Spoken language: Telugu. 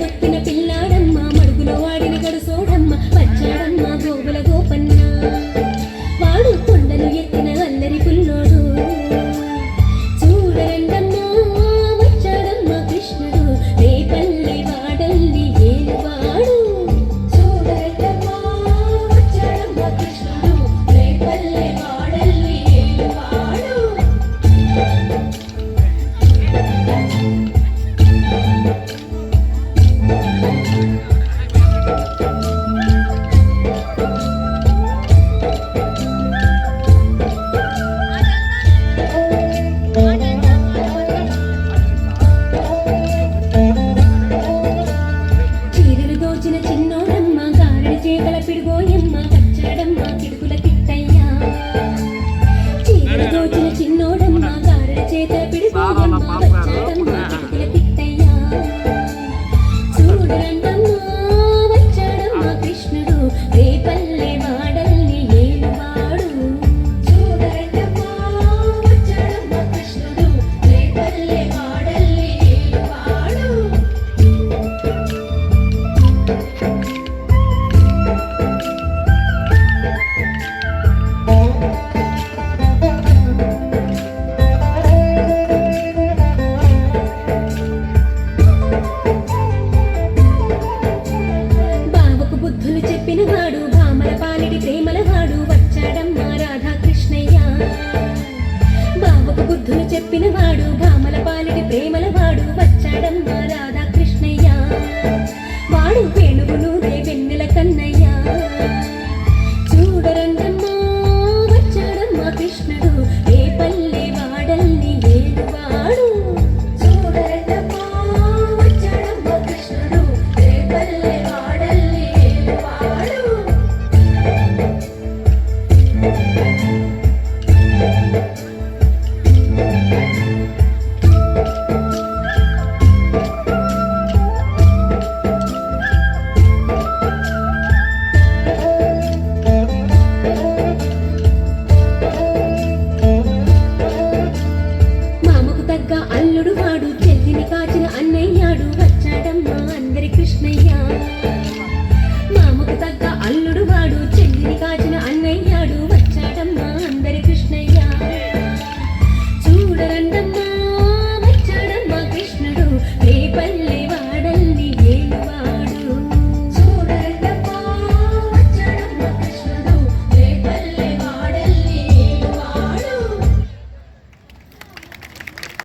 తొక్కిన పిల్లాడమ్మ మడుగులో వాడిన గడుసోడమ్మ వచ్చాడమ్మ గోగుల గోపన్న వాడు కొండలు ఎత్తిన అల్లరి పుల్లోడు చూడరండమ్మా వచ్చాడమ్మ కృష్ణుడు రేపల్లె వాడల్లి ఏలువాడు చూడరండమ్మా వచ్చాడమ్మ కృష్ణుడు రేపల్లె వాడల్లి ఏలువాడు చీరలు దోచిన చిన్నోడమ్మ గారెడి చేగల పిడుగోయమ్మ వచ్చాడమ్మ కిడుకుల కిట్టయ్యా చీరలు దోచిన చిన్నోడమ్మ గారెడి చేత పిడుగోయమ్మ వచ్చాడమ్మ కిడుకుల కిట్టయ్యా చూడరండమ్మ వచ్చాడమ్మ కృష్ణుడు రేపల్లె వాడల్ని ఏలువాడు చూడరండమ్మ వచ్చాడమ్మ కృష్ణుడు రేపల్లె వాడల్ని ఏలువాడు బావకు బుద్ధులు చెప్పిన వాడు భామల పాలిడి ప్రేమల వాడు వచ్చాడమ్మ రాధాకృష్ణయ్య బావకు బుద్ధులు చెప్పిన వాడు భామల పాలిడి ప్రేమల వాడు వచ్చాడమ్మ రాధాకృష్ణయ్య వాడు వేణువులు వెన్నెల కన్నయ్య చూడరండమ్మ వచ్చాడమ్మ కృష్ణుడు రేపల్లె వాడల్ని ఏలువాడు చూడరండమ్మ వచ్చాడమ్మ కృష్ణుడు రేపల్లె వాడల్ని ఏలువాడు మామకు తగ్గ అల్లుడు వాడు చెల్లిని కాచిన అన్నయ్యాడు వచ్చాడమ్మ అందరి కృష్ణయ్య